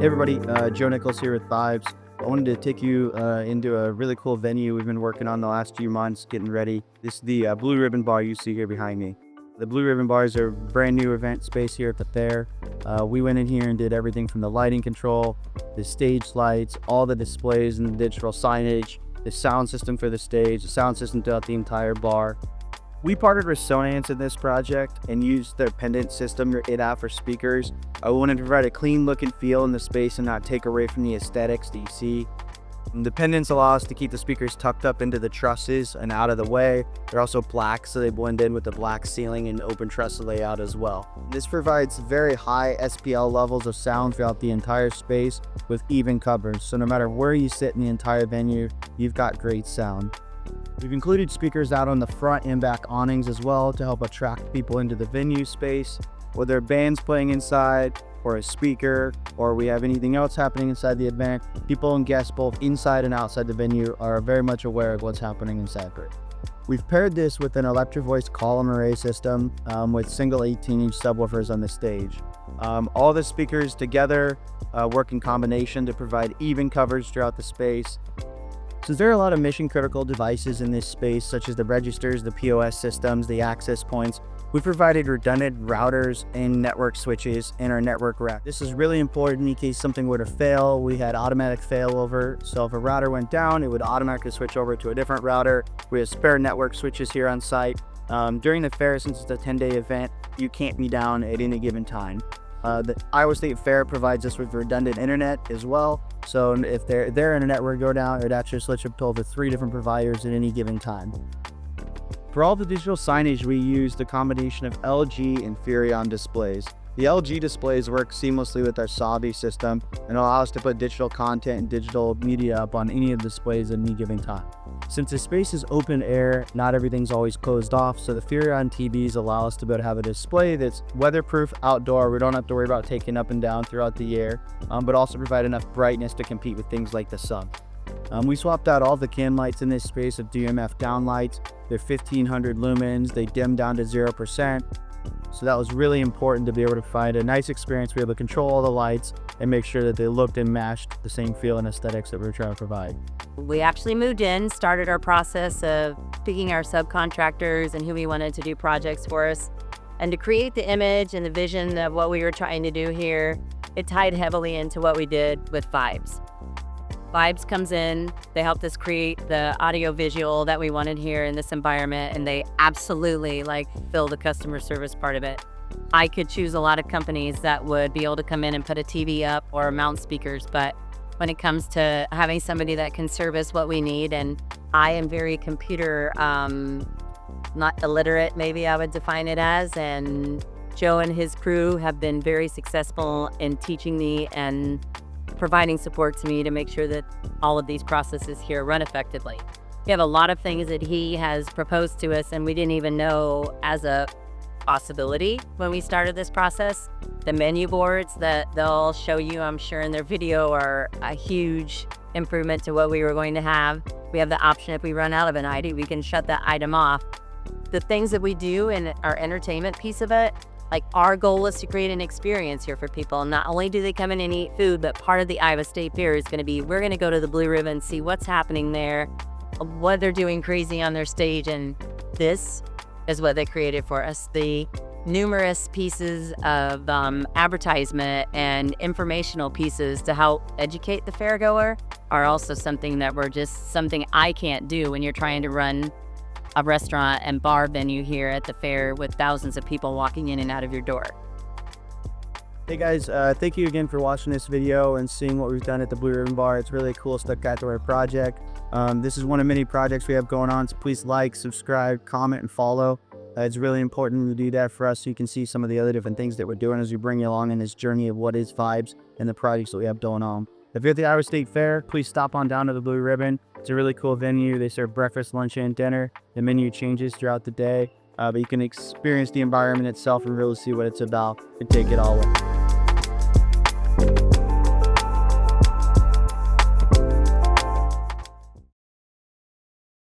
Hey everybody, Joe Nichols here with Vibes. I wanted to take you into a really cool venue we've been working on the last few months, getting ready. This is the Blue Ribbon Bar you see here behind me. The Blue Ribbon Bar is a brand new event space here at the fair. We went in here and did everything from the lighting control, the stage lights, all the displays and the digital signage, the sound system for the stage, the sound system throughout the entire bar. We partnered with Sonance in this project and used their pendant system, your in-app for speakers. I wanted to provide a clean look and feel in the space and not take away from the aesthetics that you see. And the pendants allow us to keep the speakers tucked up into the trusses and out of the way. They're also black, so they blend in with the black ceiling and open truss layout as well. This provides very high SPL levels of sound throughout the entire space with even covers. So no matter where you sit in the entire venue, you've got great sound. We've included speakers out on the front and back awnings as well to help attract people into the venue space, whether bands playing inside or a speaker, or we have anything else happening inside the event. People and guests both inside and outside the venue are very much aware of what's happening inside. We've paired this with an electric voice column array system with single 18-inch subwoofers on the stage. All the speakers together work in combination to provide even coverage throughout the space. Since there are a lot of mission critical devices in this space, such as the registers, the POS systems, the access points, we provided redundant routers and network switches in our network rack. This is really important in case something were to fail. We had automatic failover, so if a router went down, it would automatically switch over to a different router. We have spare network switches here on site. During the fair, since it's a 10-day event, you can't be down at any given time. The Iowa State Fair provides us with redundant internet as well. So if their internet were to go down, it would actually switch up to over 3 different providers at any given time. For all the digital signage, we use the combination of LG and Furrion displays. The LG displays work seamlessly with our Savi system and allow us to put digital content and digital media up on any of the displays at any given time. Since the space is open air, not everything's always closed off, so the Furrion TVs allow us to be able to have a display that's weatherproof outdoor. We don't have to worry about taking up and down throughout the year, but also provide enough brightness to compete with things like the sun. We swapped out all the can lights in this space of DMF downlights. They're 1500 lumens, they dim down to 0%. So that was really important to be able to find a nice experience, be able to control all the lights and make sure that they looked and matched the same feel and aesthetics that we were trying to provide. We actually moved in, started our process of picking our subcontractors and who we wanted to do projects for us. And to create the image and the vision of what we were trying to do here, it tied heavily into what we did with Vibes. Vibes comes in, they helped us create the audio visual that we wanted here in this environment, and they absolutely fill the customer service part of it. I could choose a lot of companies that would be able to come in and put a TV up or mount speakers, but when it comes to having somebody that can service what we need, and I am very computer not illiterate, maybe I would define it as, and Joe and his crew have been very successful in teaching me and providing support to me to make sure that all of these processes here run effectively. We have a lot of things that he has proposed to us and we didn't even know as a possibility when we started this process. The menu boards that they'll show you, I'm sure, in their video are a huge improvement to what we were going to have. We have the option, if we run out of an item, we can shut that item off. The things that we do in our entertainment piece of it, our goal is to create an experience here for people. Not only do they come in and eat food, but part of the Iowa State Fair is going to be, we're going to go to the Blue Ribbon, see what's happening there, what they're doing crazy on their stage, and this is what they created for us. The numerous pieces of advertisement and informational pieces to help educate the fairgoer are also something that something I can't do when you're trying to run a restaurant and bar venue here at the fair with thousands of people walking in and out of your door. Hey guys, thank you again for watching this video and seeing what we've done at the Blue Ribbon Bar. It's really a cool spectacular project. This is one of many projects we have going on, so please like, subscribe, comment, and follow. It's really important to do that for us so you can see some of the other different things that we're doing as we bring you along in this journey of what is Vibes and the projects that we have going on. If you're at the Iowa State Fair, please stop on down to the Blue Ribbon. It's a really cool venue. They serve breakfast, lunch, and dinner. The menu changes throughout the day, but you can experience the environment itself and really see what it's about and take it all in.